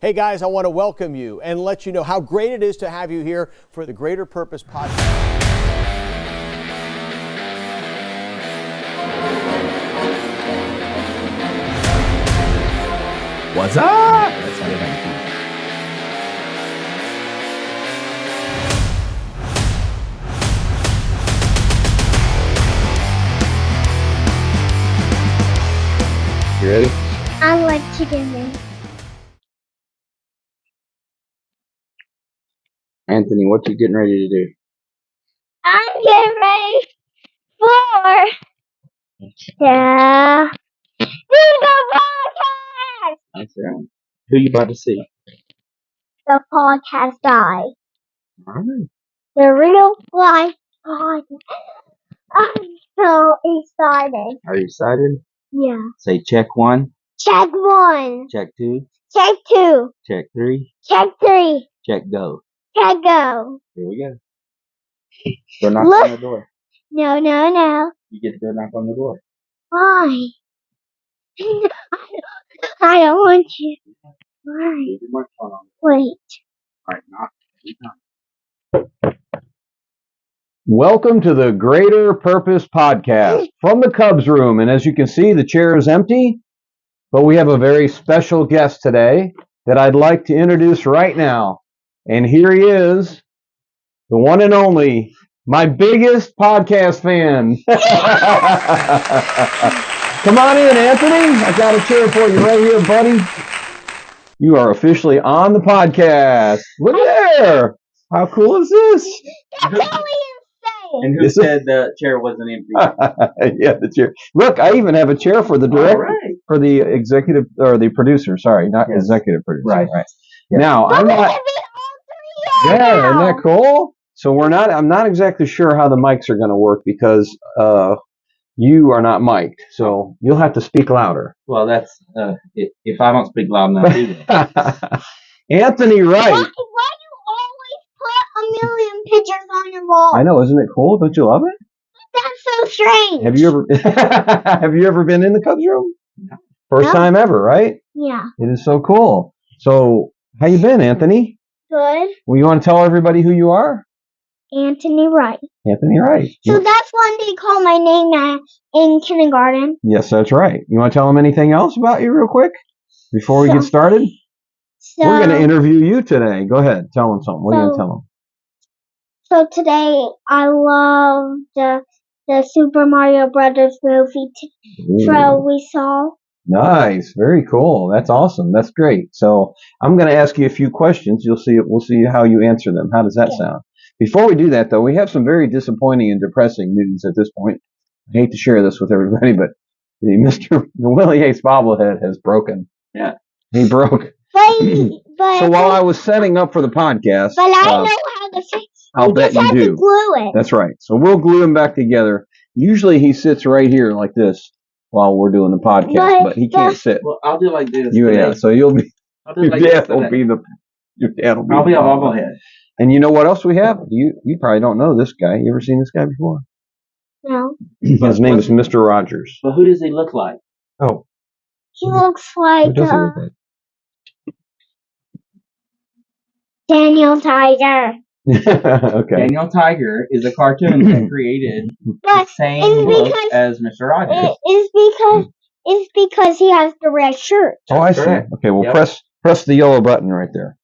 Hey guys, I want to welcome you and let you know how great it is to have you here for the Greater Purpose Podcast. What's up? That's how they have it. You ready? I like chicken wings. Anthony, what you getting ready to do? I'm getting ready for the Bingo Podcast! That's right. Who you about to see? The podcast guy. All right. The real life podcast. I'm so excited. Are you excited? Yeah. Say check 1. Check 1. Check 2. Check 2. Check 3. Check 3. Check go. Check go. Here we go. Go knock on the door. No. You get to go knock on the door. Why? I don't want you. Why? Wait. All right, knock. Welcome to the Greater Purpose Podcast from the Cubs room. And as you can see, the chair is empty, but we have a very special guest today that I'd like to introduce right now. And here he is, the one and only, my biggest podcast fan. Come on in, Anthony. I got a chair for you right here, buddy. You are officially on the podcast. Look there. How cool is this? That's totally insane. And who said the chair wasn't empty? Yeah, the chair. Look, I even have a chair for the director, for the executive, or the producer. Sorry, not executive producer. Right. Yeah. Now, I'm not. Yeah, isn't that cool? So I'm not exactly sure how the mics are going to work because you are not mic'd. So you'll have to speak louder. Well, that's if I don't speak loud enough either. Anthony Wright. Why do you always put a million pictures on your wall? I know, isn't it cool? Don't you love it? That's so strange. Have you ever been in the Cubs room? No. First time ever, right? Yeah. It is so cool. So, how you been, Anthony? Good. Well, you want to tell everybody who you are? Anthony Wright. Anthony Wright. So that's what they call my name in kindergarten. Yes, that's right. You want to tell them anything else about you real quick before we get started? So, we're going to interview you today. Go ahead. Tell them something. What are you going to tell them? So today I love the Super Mario Brothers movie we saw. Nice. Very cool. That's awesome. That's great. So I'm going to ask you a few questions. We'll see how you answer them. How does that sound? Before we do that, though, we have some very disappointing and depressing news at this point. I hate to share this with everybody, but the Willie Hayes bobblehead has broken. Yeah. He broke. But so while I was setting up for the podcast, but I know how to fix. I'll bet you do. To glue it. That's right. So we'll glue him back together. Usually he sits right here like this while we're doing the podcast, but he can't sit. Well, I'll do like this. So you'll be. Your dad will be the. Your dad will be. I'll be a bobblehead. And you know what else we have? You probably don't know this guy. You ever seen this guy before? No. His name is Mr. Rogers. But who does he look like? Oh. He looks like, Who does he look like? Daniel Tiger. Okay. Daniel Tiger is a cartoon that created the same look as Mr. Rogers. It's because he has the red shirt. Oh, I see. Okay, well, press the yellow button right there.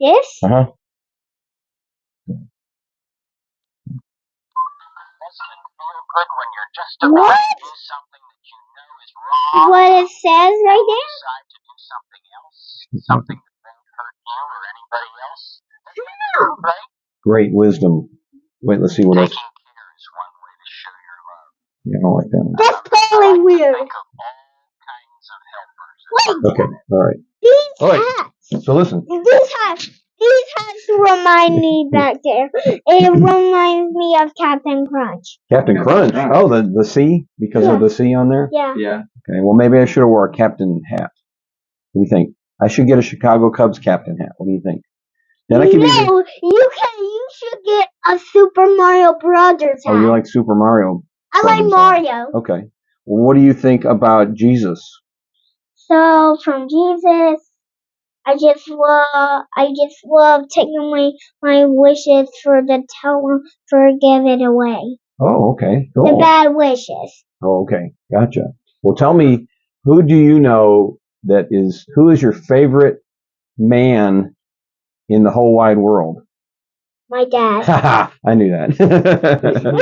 This? Uh-huh. Good when you're just about to do something that you know is wrong. What it says right there? Decide to do something else, something that won't hurt you or anybody else. Right? Great wisdom. Wait, let's see what else. Taking care is one way to show your love. Yeah, I don't like that one. That's totally weird. Think of all kinds of helpers. Wait. Okay, all right. These All right. hats. So listen. These hats remind me back there. It reminds me of Captain Crunch. Captain Crunch. Oh, the C? Because of the C on there? Yeah. Yeah. Okay, well, maybe I should have wore a captain hat. What do you think? I should get a Chicago Cubs captain hat. What do you think? Then I can you should get a Super Mario Brothers hat. Oh, you like Super Mario? I like Mario. Okay. Well, what do you think about Jesus? So, from Jesus, I just love taking my wishes for the forgive it away. Oh, okay. The Cool. bad wishes. Oh, okay. Gotcha. Well, tell me, who do you know who is your favorite man in the whole wide world? My dad. Haha, I knew that. Because you were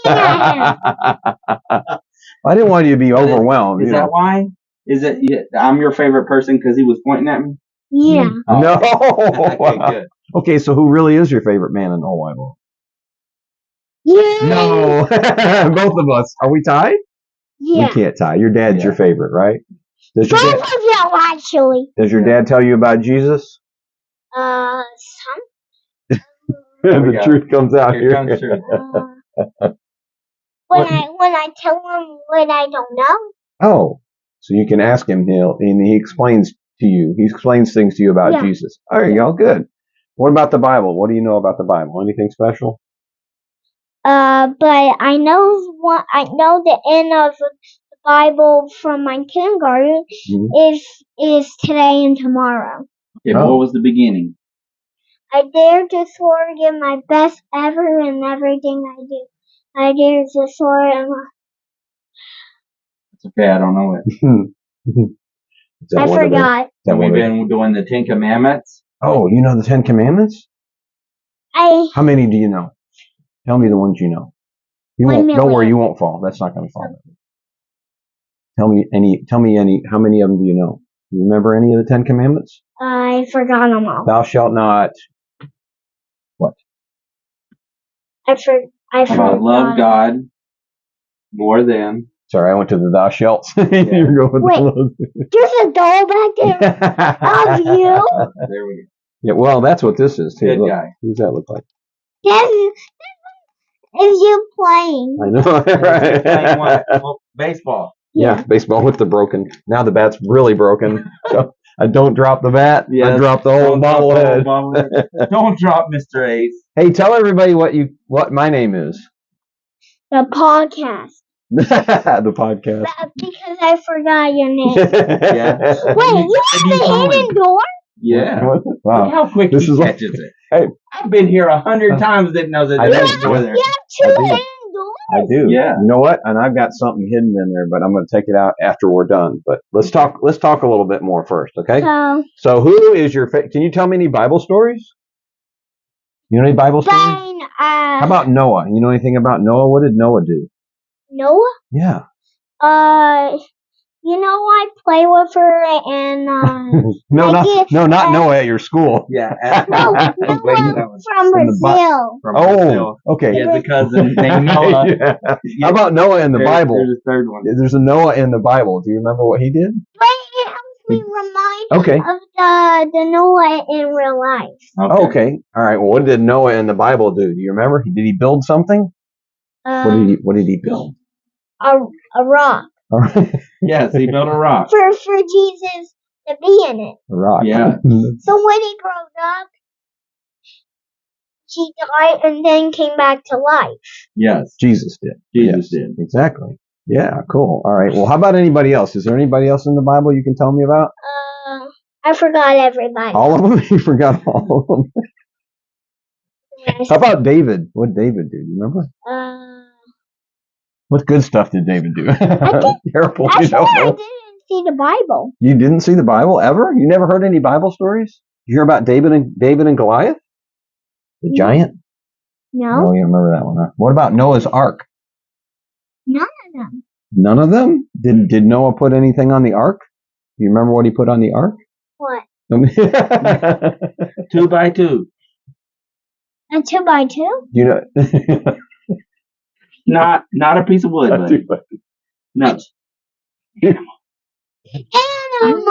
pointing at him. I didn't want you to be overwhelmed. Is that why? Is it? I'm your favorite person because he was pointing at me. Yeah. No. Okay, good. Okay, so who really is your favorite man in the whole wide world? Yeah. No. Both of us. Are we tied? Yeah. We can't tie. Your dad's your favorite, right? Both of you, actually. Does your dad tell you about Jesus? Some. The truth comes out here. Comes truth. When I tell him what I don't know. Oh, so you can ask him. He explains to you. He explains things to you about Jesus. There you go. Good. What about the Bible? What do you know about the Bible? Anything special? But I know the end of the Bible from my kindergarten is today and tomorrow. Yeah, but what was the beginning? I dare to soar, give my best ever in everything I do. I dare to soar and It's okay, I don't know it. I forgot. Have we been doing the 10 Commandments? Oh, you know the 10 Commandments? How many do you know? Tell me the ones you know. Don't worry, you won't fall. That's not going to fall. Tell me any. How many of them do you know? Do you remember any of the 10 Commandments? I forgot them all. Thou shalt not. What? I forgot. Love God more than. Sorry, I went to the thou shalt. Wait, there's a doll back there of you. There we go. Yeah, well, that's what this is too. Good Look, guy. who does that look like? That is you playing. I know, right? Playing what? Well, baseball. Yeah, baseball with the broken. Now the bat's really broken. So I don't drop the bat. I drop the whole bobblehead. Don't drop Mr. Ace. Hey, tell everybody what my name is. The podcast. The podcast. Because I forgot your name. Yeah. Wait, you have a hidden door? Yeah. Wow. Look how quick he catches it. Hey. I've been here 100 times, didn't know that there was a door there. You have two hidden doors? I do. Yeah. You know what? And I've got something hidden in there, but I'm going to take it out after we're done. But let's talk a little bit more first, okay? So who is your can you tell me any Bible stories? You know any Bible stories? How about Noah? You know anything about Noah? What did Noah do? Noah? Yeah. I play with her and No, not Noah at your school. Yeah. Noah from Brazil. Oh, okay. He has a cousin named Noah. Yeah. How about Noah in the Bible? There's a third one. There's a Noah in the Bible. Do you remember what he did? But it helps me remind of the Noah in real life. Okay. All right. Well, what did Noah in the Bible do? Do you remember? Did he build something? What did he build? A rock. All right. Yes, he built a rock. For Jesus to be in it. A rock. Yeah. So when he grew up, he died and then came back to life. Yes. Jesus did. Jesus did. Exactly. Yeah, cool. All right. Well, how about anybody else? Is there anybody else in the Bible you can tell me about? I forgot everybody. All of them? You forgot all of them? Yes. How about David? What did David do? You remember? What good stuff did David do? Careful. I didn't see the Bible. You didn't see the Bible ever? You never heard any Bible stories? You hear about David and Goliath? The giant? No. No, you remember that one, huh? What about Noah's Ark? None of them. None of them? Did Noah put anything on the ark? You remember what he put on the ark? What? 2 by 2. A 2 by 2? You know. Not a piece of wood, buddy. No. Animals.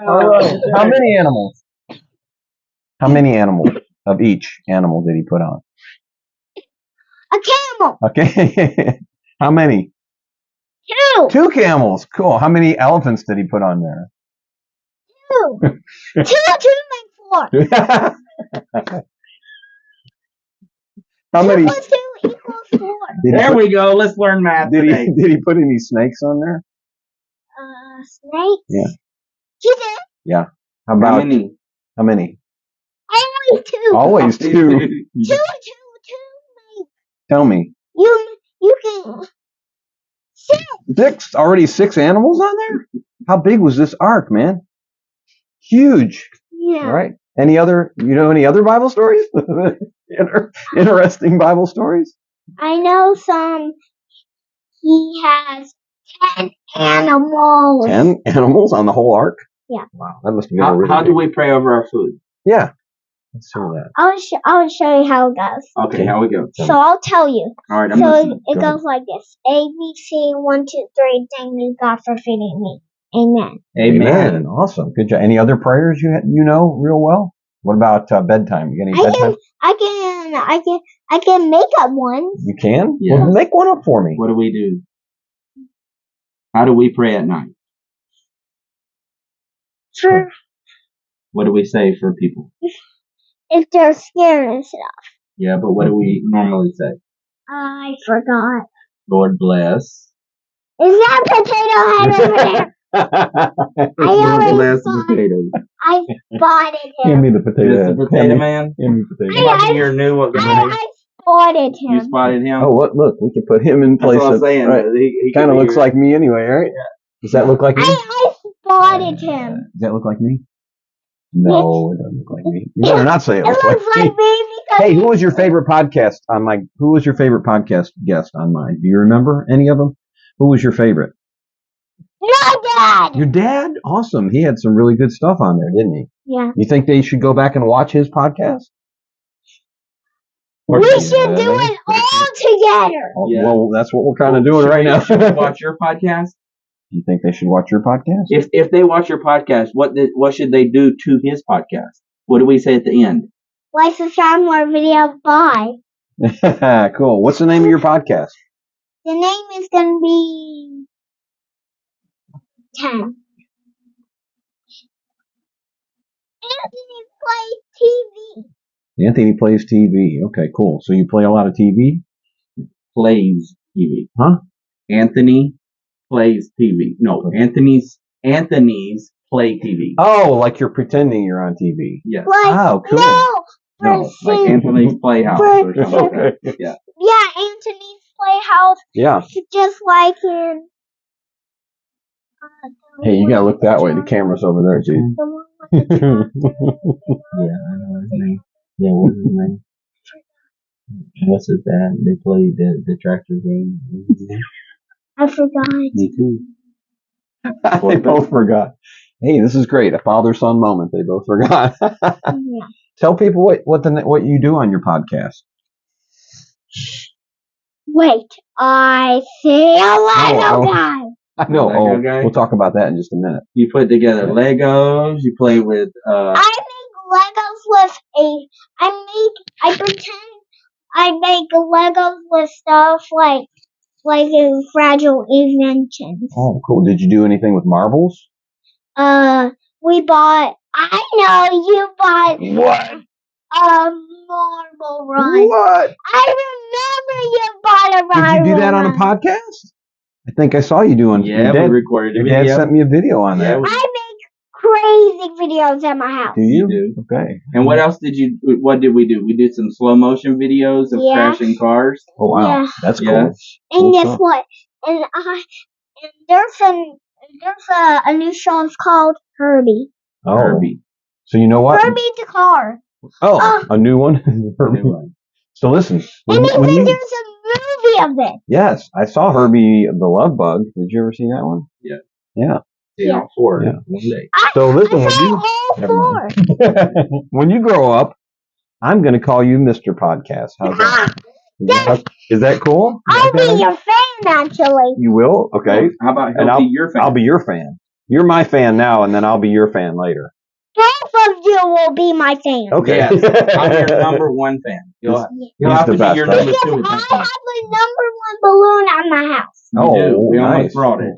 All right. How many animals? How many animals of each animal did he put on? A camel. Okay. How many? 2. 2 camels. Cool. How many elephants did he put on there? 2. 2 make 4. How many? 2 plus 2 equals 4. There we go. Let's learn math. Did he put any snakes on there? Snakes? Yeah. He did. Yeah. How about how many? Only 2. Always 2. 2. Tell me. You can 6. 6? Already 6 animals on there? How big was this ark, man? Huge. Yeah. All right. Any other Bible stories? Interesting Bible stories? I know some. He has 10 animals. 10 animals on the whole ark? Yeah. Wow, that must have been really How big. do we pray over our food? Yeah. Let's hear that. I'll show you how it goes. Okay, how we go? So I'll tell you. All right, I'm So listening. it goes like this: A, B, C, 1, 2, 3. Thank you, God, for feeding me. Amen. Amen. Awesome. Good job. Any other prayers you know real well? What about bedtime? You got any bedtime? I can make up ones. You can? Yeah. Well, make one up for me. What do we do? How do we pray at night? For What do we say for people? if they're scared and stuff. Yeah, but what do we normally say? I forgot. Lord bless. Is that potato head over there? Lord bless the potatoes. I spotted Give him. me the potato Is head. the potato man? Give me the potato You head. watching your new what? I spotted You him. spotted him? Oh, what? Look, we can put him in That's place what I'm of. saying. Right. He Kind of could be looks your- like me anyway, right? Yeah. Does that look like me? I spotted him. Does that look like me? No, it doesn't look like me. You better not say it It looks looks like me. like me because Hey, who was your favorite podcast on my? Who was your favorite podcast guest on mine? Do you remember any of them? Who was your favorite? your dad. Your dad? Awesome. He had some really good stuff on there, didn't he? Yeah. You think they should go back and watch his podcast? We should do it all together. Yeah. Well, that's what we're kind of doing Should right we- now. Should we watch your podcast? You think they should watch your podcast? If they watch your podcast, what should they do to his podcast? What do we say at the end? Like, subscribe, more video. Bye. Cool. What's the name of your podcast? The name is gonna be 10. Anthony plays TV. Anthony Plays TV. Okay, cool. So you play a lot of TV? Plays TV. Huh? Anthony plays TV. No, Anthony's play TV. Oh, like you're pretending you're on TV. Yes. Like, Oh, cool. no, for No, Like sing- Anthony's Playhouse or something like that. Yeah. yeah, Anthony's Playhouse, Yeah. just like in. Hey, you gotta look that way. The camera's over there, dude. The one with the chocolate. Yeah, I know his name. Yeah, what's his name? What's his dad? They played the tractor game. I forgot. Me too. They both forgot. Hey, this is great. A father-son moment. They both forgot. Yeah. Tell people what you do on your podcast. Wait, I see a Lego Oh. guy. I know. Lego guy? We'll talk about that in just a minute. You put together Legos. You play with. I make Legos with I pretend I make Legos with stuff like in fragile inventions. Oh, cool. Did you do anything with marbles? We bought. I know you bought What? a marble run. What? I remember you bought a marble Did you do that on a run. podcast? I think I saw you doing. yeah, your we recorded a dad video. sent me a video on Yeah, that. we- I make crazy videos at my house. Do you? You Okay. And what else did you? What did we do? We did some slow motion videos of Yeah. crashing cars. Oh wow, Yeah. that's cool. Yeah. And Cool guess stuff. what? And there's a new show. It's called Herbie. Oh, Herbie. so you know what? Herbie the car. Oh, a new one. Herbie. New one. So listen, And then when you- there's a movie of it. yes, I saw Herbie the Love Bug. Did you ever see that one? Yeah. Yeah. See all four Yeah. one day. So listen, I when saw you all Never four. when you grow up, I'm going to call you Mr. Podcast. How's that? Is that cool? I'll be Okay. your fan, actually. You will? Okay. How about And he'll be your fan? I'll be your fan. You're my fan now, and then I'll be your fan later. Both of you will be my fan. Okay. Yes, I'm your number one fan. You'll He's have the to best, be your right? number Because two. I have the number one balloon at my house. Oh, You do. We nice. almost brought it.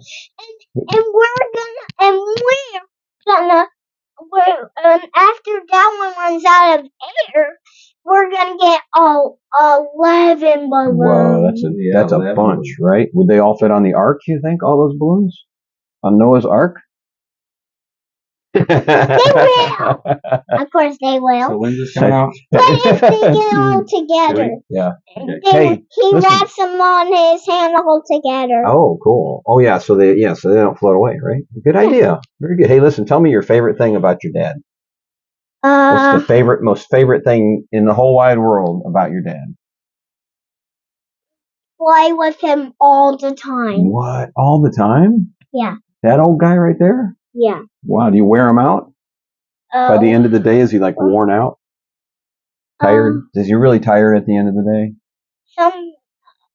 And after that one runs out of air, we're gonna get 11 balloons. Whoa, that's a 11 bunch, right? Would they all fit on the ark, you think, all those balloons? On Noah's Ark? will. Of course they So will. when's this coming out? But if they get all together, Yeah. Okay. Hey, he listen. wraps them on his hand all together. Oh, cool. Oh, yeah. So they don't float away, right? Good idea. Very good. Hey, listen. Tell me your favorite thing about your dad. What's the most favorite thing in the whole wide world about your dad? Play with him all the time. What? All the time? Yeah. That old guy right there? Yeah. Wow. Do you wear him out? By the end of the day, is he like worn out? Tired? Is he really tired at the end of the day?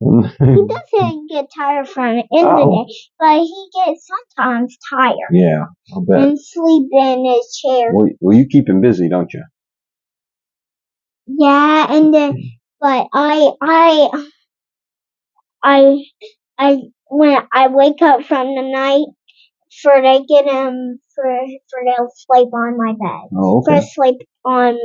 He doesn't get tired from the end of the day, but he gets sometimes tired. Yeah, I'll bet. And sleep in his chair. Well, you keep him busy, don't you? Yeah, and then, but when I wake up from the night, to get him for to sleep on my bed. Oh, okay. For sleep on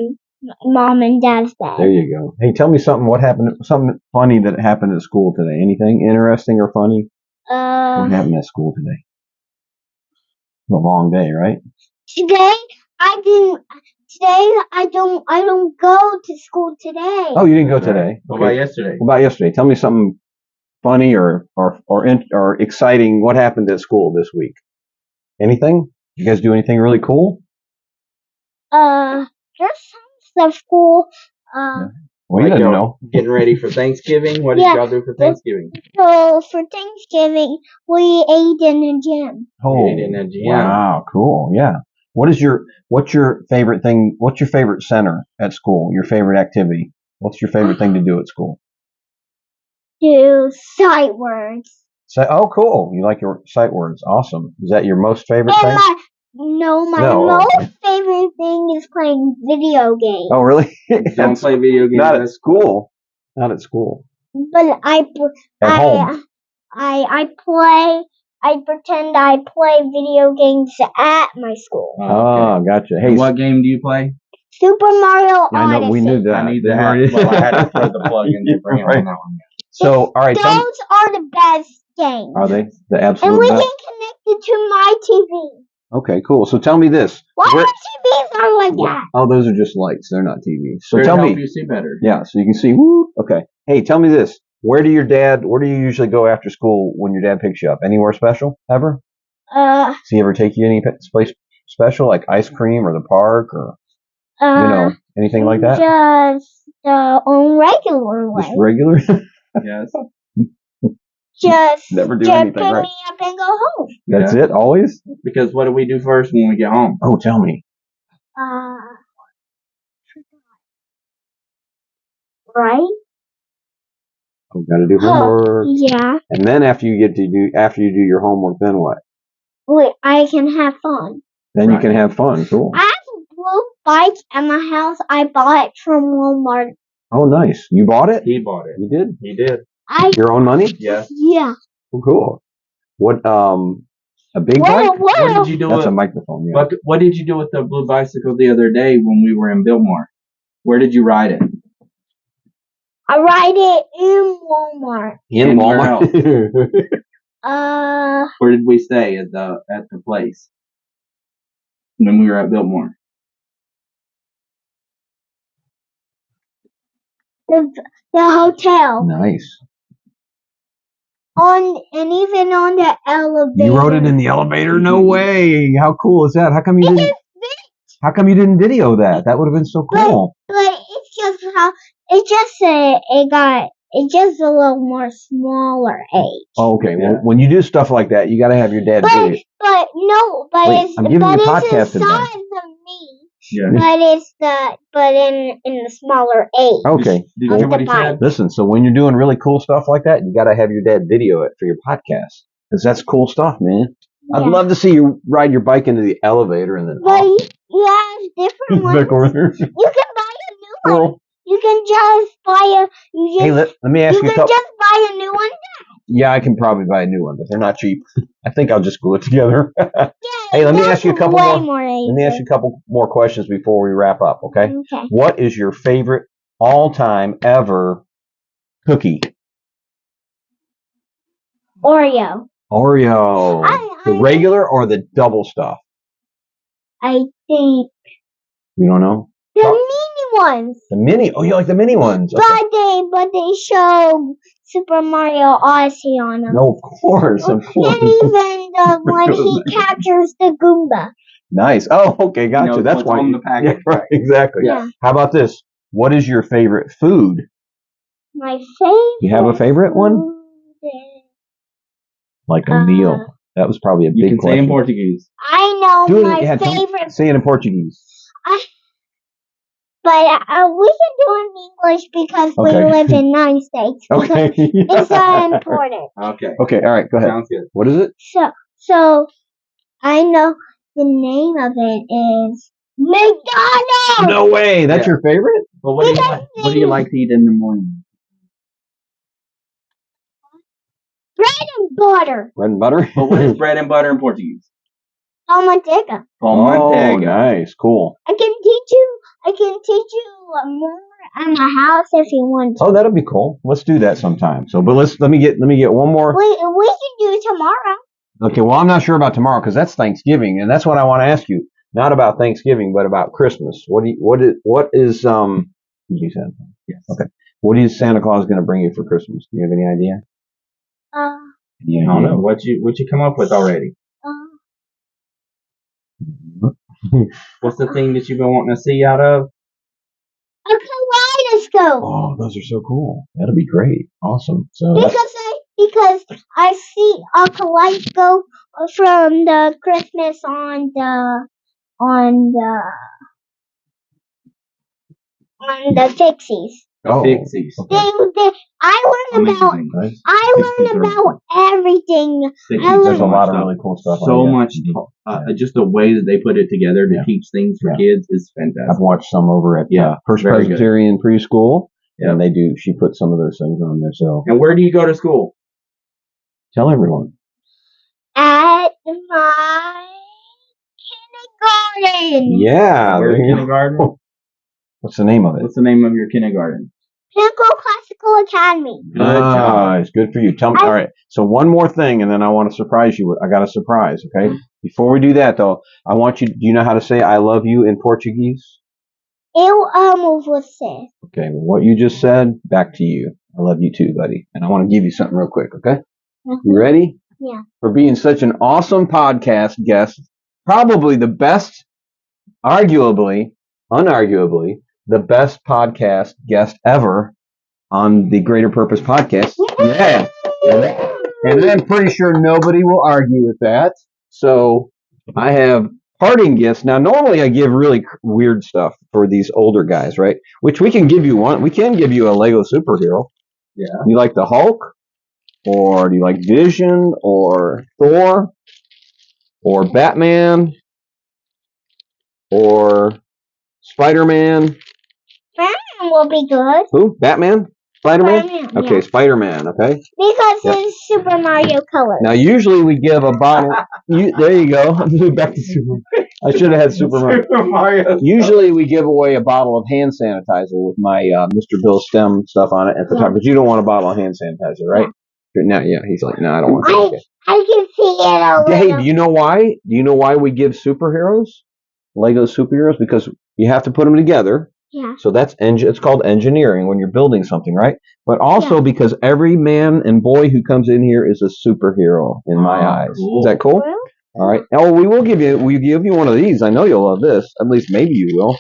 mom and dad's bed. There you go. Hey, tell me something. What happened? Something funny that happened at school today? Anything interesting or funny? What happened at school today? A long day, right? Today I didn't. Today I don't go to school today. Oh, you didn't go today. What about yesterday? What about yesterday? Tell me something funny or exciting. What happened at school this week? Anything? You guys do anything really cool? There's some stuff cool. Well, you didn't know. Getting ready for Thanksgiving. What did y'all do for Thanksgiving? So for Thanksgiving, we ate in the gym. Oh, We ate in the gym. Wow, cool. Yeah. What's your favorite thing? What's your favorite center at school? Your favorite activity? What's your favorite thing to do at school? Do sight words. Oh, cool. You like your sight words. Awesome. Is that your most favorite thing? My most favorite thing is playing video games. Oh, really? Don't play video games. Not at school. Not at school. But At home. I pretend I play video games at my school. Oh, gotcha. Hey, and what game do you play? Super Mario Odyssey. I know, we knew that. I need to have. Well, I had to throw the plug in to bring on that one. So, all right. Those are the best games. Are they the absolute And we best? can connect it to my TV. Okay, cool. So tell me this. Why are TVs are like that? Oh, those are just lights. They're not TVs. So They're tell to me. help you see better. Yeah, so you can see. Woo. Okay. Hey, tell me this. Where do you usually go after school when your dad picks you up? Anywhere special ever? Does he ever take you any place special, like ice cream or the park or anything like that? Just on regular way. Just regular? Yes. Just never do just anything pick right. me up and go home. That's it, always? Because what do we do first when we get home? Oh, tell me. Right? Oh, gotta do homework. Yeah. And then after you do your homework, then what? Wait, I can have fun. Then you can have fun. Cool. I have a blue bike at my house. I bought it from Walmart. Oh, nice. You bought it? He bought it. You did? He did. Your own money? Yes. Yeah. Oh, cool. What, a big bike? What did you do That's with, a microphone, yeah. what did you do with the blue bicycle the other day when we were in Biltmore? Where did you ride it? I ride it in Walmart. In your Walmart? house? Where did we stay at the place when we were at Biltmore? The hotel. Nice. And even on the elevator. You rode it in the elevator? No way. How cool is that? How come you didn't video that? That would have been so cool. But it's just a little more smaller age. Oh, okay. Yeah. Well, when you do stuff like that, you got to have your dad video. Wait, I'm giving you podcast it's the advice. size of me. Yeah. But in the smaller age. Okay. Did you hear what he said? Listen, so when you're doing really cool stuff like that, you got to have your dad video it for your podcast. Because that's cool stuff, man. Yeah. I'd love to see you ride your bike into the elevator and then But you have different ones. You can buy a new one. You can just buy a. Hey, let me ask you. You can just buy a new one. Yeah, I can probably buy a new one, but they're not cheap. I think I'll just glue it together. Yeah, hey, let me ask you a couple more. Let me ask you a couple more questions before we wrap up. Okay. Okay. What is your favorite all-time ever cookie? Oreo. The regular or the double stuff? I think You don't know? the mini ones. The mini. Oh, you like the mini ones? Okay. But they show Super Mario Odyssey on them. No, of course. And even the one he captures the Goomba. Nice. Oh, okay, gotcha. knows That's what's why. on the package. Yeah, right, exactly. Yeah. How about this? What is your favorite food? My favorite. You have a favorite one? food is- Like a meal. That was probably a You big can say question. in Portuguese. I know Do it- my yeah, tell me- favorite. Say it in Portuguese. But we can do it in English because we Okay. live in 9 states. Okay. It's not important. Okay. Okay, all right, go ahead. Sounds good. What is it? So I know the name of it is McDonald's. No way. That's Yeah. your favorite? Well, what do you like to eat in the morning? Bread and butter. Bread and butter? But what is bread and butter in Portuguese? Manteiga. Oh, Manteiga. nice. Cool. I can teach you more at my house if you want to. Oh, that'll be cool. Let's do that sometime. So, but let me get one more. We can do it tomorrow. Okay, well, I'm not sure about tomorrow because that's Thanksgiving, and that's what I want to ask you. Not about Thanksgiving, but about Christmas. What is you said? Yes. Okay. What is Santa Claus going to bring you for Christmas? Do you have any idea? I don't know. What you come up with already? What's the thing that you've been wanting to see out of? A kaleidoscope. Oh, those are so cool. That'll be great. Awesome. So that's- Because I see a kaleidoscope from the Christmas on the Pixies. Oh, Pixies. okay. I learned about Amazing. I learned about everything. Pixies, There's a so lot much of stuff. really cool stuff. So on much. Just the way that they put it together to Yeah. teach things for Yeah. kids is I've fantastic. watched some over at First very good. Presbyterian Preschool, Yeah. and she put some of those things on there. So And where do you go to school? tell everyone. At my kindergarten. Yeah. Where there in you go. kindergarten? What's the name of it? What's the name of your kindergarten? Pinnacle Classical Academy. Good job. It's good for you. Tell me. All right. So one more thing, and then I want to surprise you. I got a surprise. Okay. Before we do that, though, I want you. Do you know how to say "I love you" in Portuguese? Eu amo você. Okay. Well, what you just said, back to you. I love you too, buddy. And I want to give you something real quick. Okay. You ready? Yeah. For being such an awesome podcast guest, probably the best, unarguably, the best podcast guest ever on the Greater Purpose podcast. Yeah. And I'm pretty sure nobody will argue with that. So I have parting gifts. Now, normally I give really weird stuff for these older guys, right? Which we can give you one. We can give you a Lego superhero. Yeah. You like the Hulk? Or do you like Vision? Or Thor? Or Batman? Or Spider-Man? Batman will be good. Who? Batman? Spider-Man? Spider-Man, Okay, yeah. Spider-Man, okay? Because Yep. it's Super Mario color. Now, usually we give a bottle. There you go. Back to Super. I should have had Super Mario. Super Mario. Usually we give away a bottle of hand sanitizer with my Mr. Bill Stem stuff on it at the top, but you don't want a bottle of hand sanitizer, right? No, yeah. He's like, no, I don't want that. I can see it a Hey, little. do you know why? Do you know why we give superheroes? Lego superheroes? Because you have to put them together. Yeah. So it's called engineering when you're building something, right? But also because every man and boy who comes in here is a superhero in my eyes. Cool. Is that cool? Well, All right. Oh, we give you one of these. I know you'll love this. At least maybe you will.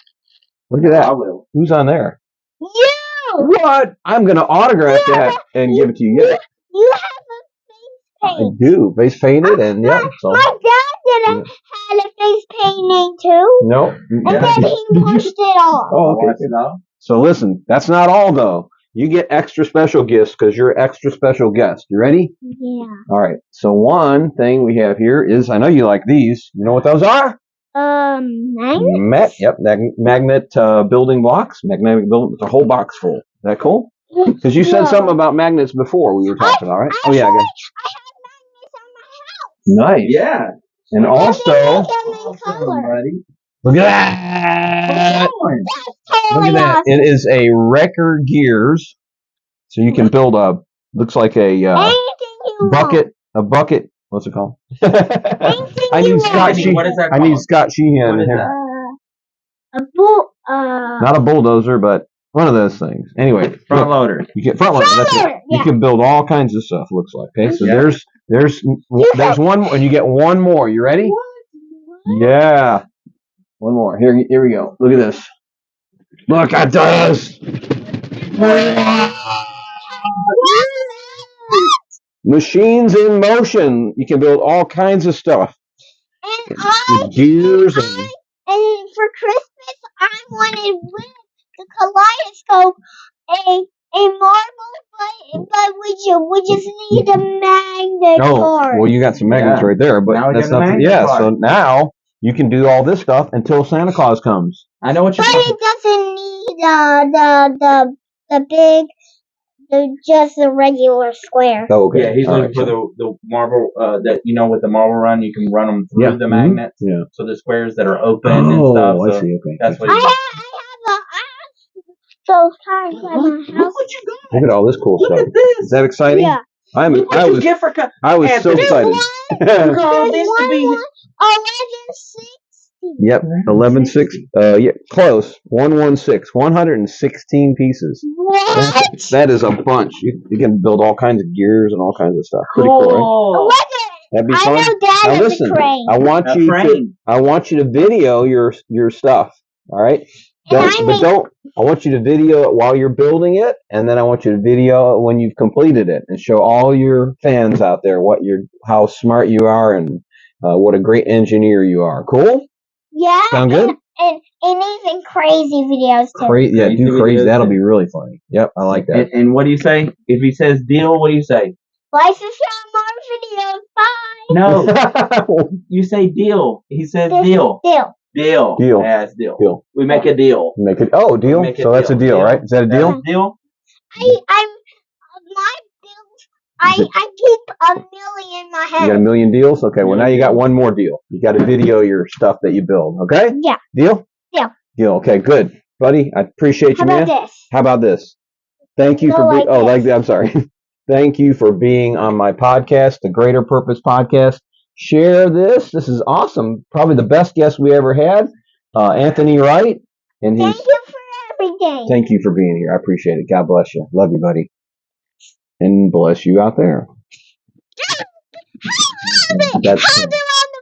Look at I that. will. Who's on there? you! What? I'm gonna autograph that and give it to you. Yeah, You have a face I paint. do. Face painted and yeah. So My dad didn't had a face painting too. no. And then he washed it off. Oh, okay. Watch it out. So listen, that's not all though. You get extra special gifts because you're an extra special guest. You ready? Yeah. All right. So one thing we have here is, I know you like these. You know what those are? Magnet? Magnet building blocks. Magnetic building. It's a whole box full. Is that cool? Because you said Yeah. something about magnets before we were talking. All right. Oh yeah. Actually, Good. I have magnets on my house. Nice. Yeah. And also, Them in color. buddy. look at that. That's Look totally at that. awesome. It is a Wrecker Gears. So you can build looks like a Anything you want. bucket What's it called? Anything I you need Scott want. Sheehan. What is that I need called? Scott Sheehan What is here. that? A bull. Not a bulldozer, but one of those things. Anyway, Front look, loader. you get front loader. That's it. Loader, You yeah. can build all kinds of stuff. Looks like. Okay, so Yeah. there's one more, and you get one more. You ready? Yeah, one more. Here we go. Look at this. Look at this. Machines in motion. You can build all kinds of stuff. And Gears and and for Christmas, I wanted with the kaleidoscope a marble, but we just need a magnet card. well, you got some magnets Yeah. right there, but Now we that's got the not. magnet Yeah, card. so now you can do all this stuff until Santa Claus comes. I know what you're But talking it doesn't need the big, just the regular square. Oh, okay. Yeah, he's All looking for the marble, that, with the marble run, you can run them through Yeah. the Mhm. magnet. Yeah. So the squares that are open and Oh, stuff. I So see. Okay. that's what I he's have those times at my house. Look at all this cool Look stuff. at this. Is that exciting? Yeah. I Look what you was get for I was so Anthony. excited. Look all this to be. 1160. Yep, 11.6. Yeah, close. 116. 116 pieces. What? That is a bunch. You can build all kinds of gears and all kinds of stuff. Pretty cool, right? Cool. That'd be I fun. know Dad Now is listen, a crane. I want A you frame. to video your stuff. All right. And I I want you to video it while you're building it, and then I want you to video it when you've completed it, and show all your fans out there how smart you are and what a great engineer you are. Cool? Yeah. Sound good? And even crazy videos too. Yeah, Crazy do crazy. videos, That'll too. be really funny. Yep, I like that. And what do you say? If he says deal, what do you say? Like to show more videos. Bye. No, you say deal. He says deal. Deal. Deal. Deal. Yeah, it's deal. Deal. We make a deal. Make it. Oh, deal. Make a So that's a deal. deal, right? Is that a deal? That's a deal? I'm my bills. I keep $1 million in my You got head. $1 million deals? Okay, well now you got one more deal. You got to video your stuff that you build, okay? Yeah. Deal? Deal. Deal. Okay, good. Buddy, I appreciate How you, man. about this? How about this? Thank you Go for being like this. I'm sorry. Thank you for being on my podcast, the Greater Purpose Podcast. Share this. This is awesome. Probably the best guest we ever had, Anthony Wright. And Thank you for everything. Thank you for being here. I appreciate it. God bless you. Love you, buddy. And bless you out there. That's Have it on the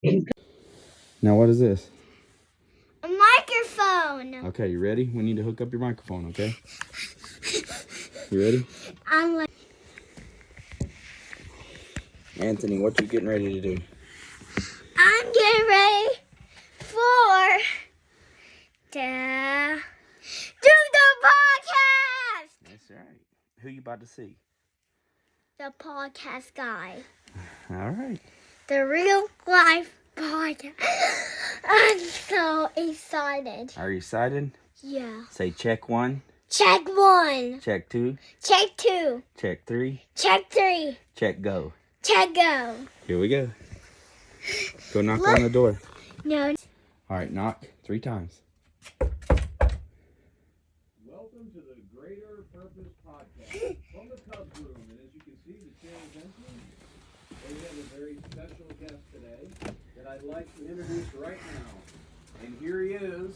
floor. Now what is this? A microphone. Okay, you ready? We need to hook up your microphone, okay? You ready? I'm like, Anthony, what you getting ready to do? I'm getting ready for the do the podcast. That's right. Who you about to see? The podcast guy. All right. The real life podcast. I'm so excited. Are you excited? Yeah. Say check 1, Check 1. check 2, Check 2. check 3, Check 3. check go. Check go. Here we go. Go knock Look. on the door. No. All right, knock 3 times. Welcome to the Greater Purpose Podcast from the Cubs Room. And as you can see, the chair is empty. We have a very special guest today that I'd like to introduce right now. And here he is,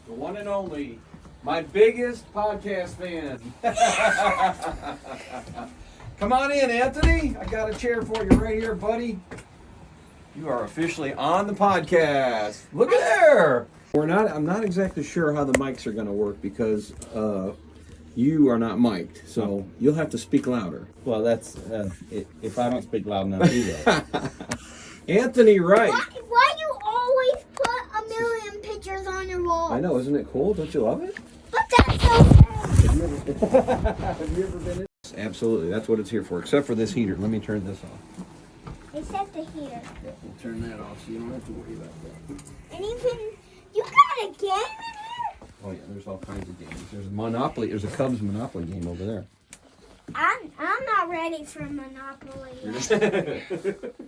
the one and only, my biggest podcast fan. Come on in, Anthony. I got a chair for you right here, buddy. You are officially on the podcast. Look at there. I'm not exactly sure how the mics are going to work because you are not mic'd, so you'll have to speak louder. Well, that's if I don't speak loud enough, he will. Anthony Wright. Why you always put 1 million pictures on your wall? I know, isn't it cool? Don't you love it? But that's so sad. Have you ever been in? Absolutely, that's what it's here for, except for this heater. Let me turn this off. It says the heater. Yeah, we'll turn that off so you don't have to worry about that. And even, you got a game in here? Oh yeah, there's all kinds of games. There's Monopoly. There's a Cubs Monopoly game over there. I'm not ready for Monopoly yet.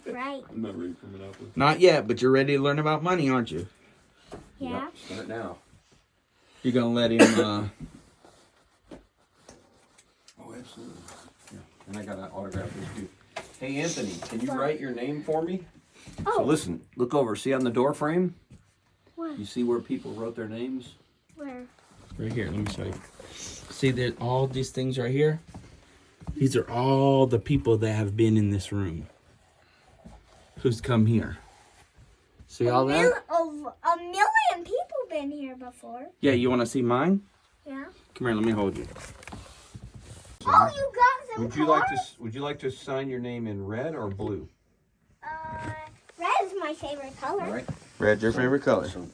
Right? I'm not ready for Monopoly. Not yet, but you're ready to learn about money, aren't you? Yeah. Yep, start now. You're gonna let him. Oh, absolutely. Yeah, and I got to autograph this too. Hey, Anthony, can you write your name for me? Oh. So listen, look over. See on the door frame? What? You see where people wrote their names? Where? Right here, let me show you. See that all these things right here? These are all the people that have been in this room. Who's come here. See all that? A million people been here before. Yeah, you want to see mine? Yeah. Come here, let me hold you. Oh, you got some Would you like to sign your name in red or blue? Red is my favorite color. All right. Red's your favorite color. So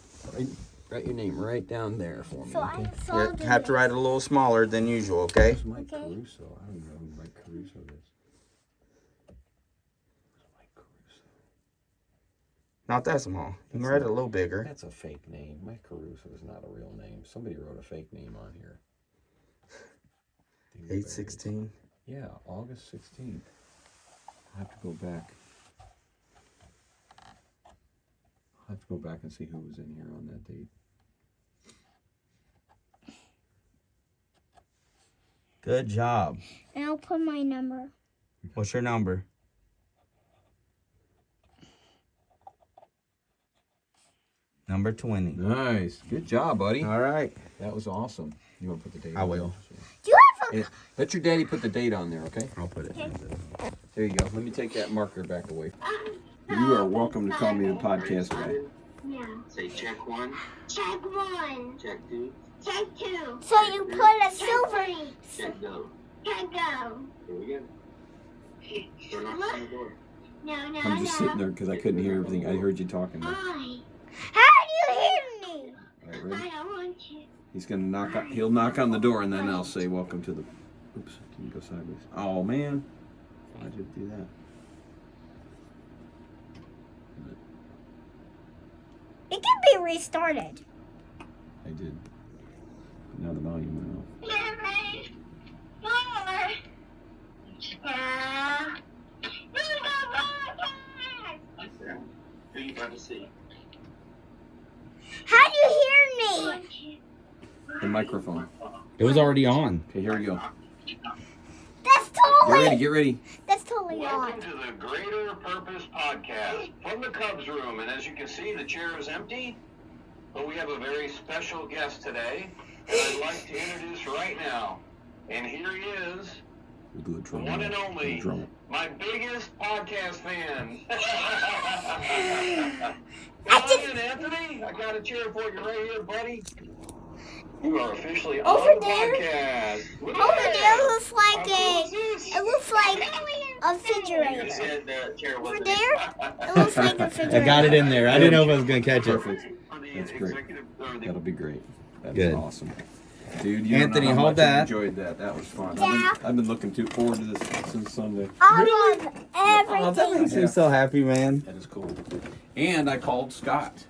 write your name right down there for me. So okay? I'll You have to write it a little smaller than usual, okay? Where's Mike Okay. Caruso? I don't know who Mike Caruso is. Where's Mike Caruso? Not that small. You can write it a little bigger. That's a fake name. Mike Caruso is not a real name. Somebody wrote a fake name on here. 8/16. Yeah, August 16th. I'll have to go back. I'll have to go back and see who was in here on that date. Good job. And I'll put my number. What's your number? Number 20. Nice. Good job, buddy. All right. That was awesome. You want to put the date I on will. Do you have there? Let your daddy put the date on there, okay? I'll put it. There you go. Let me take that marker back away. You are welcome to call me the podcast guy. Yeah. Say check 1, Check 1. check 2, Check 2. So you put a silver. check go. Check go. Here we go. We're knocking on the door. No. I'm just sitting there because I couldn't hear everything. I heard you talking. There. How do you hear me? All right, ready? I don't want you. He's gonna knock. He'll knock on the door, and then I'll say, "Welcome to the." Oops, can you go sideways? Oh man, why'd you do that? It can be restarted. I did. Now the volume went off. Who you about to see? How do you hear me? The microphone. It was already on. Okay, here we go. That's Get totally. ready. Get ready. That's totally Welcome on. to the Greater Purpose Podcast from the Cubs room. And as you can see, the chair is empty. But we have a very special guest today that I'd like to introduce right now. And here he is, We'll do a the drum. one and roll. only, Drum roll. my biggest podcast fan. I just- Ryan, Anthony, I got a chair for you right here, buddy. You are officially Over on the there? podcast. Look at Over that. there looks like How cool is this? It looks like a You refrigerator. said the chair Over wasn't there, it looks like a I refrigerator. got it in there. I didn't know if I was going to catch it. Perfect. That's great. That'll be great. That's Good. awesome. Dude, you Anthony, don't know how hold much I that. enjoyed that. That was fun. Yeah. I've been looking forward to this since Sunday. I love Oh, that everything. makes me so happy, man. That is cool. And I called Scott.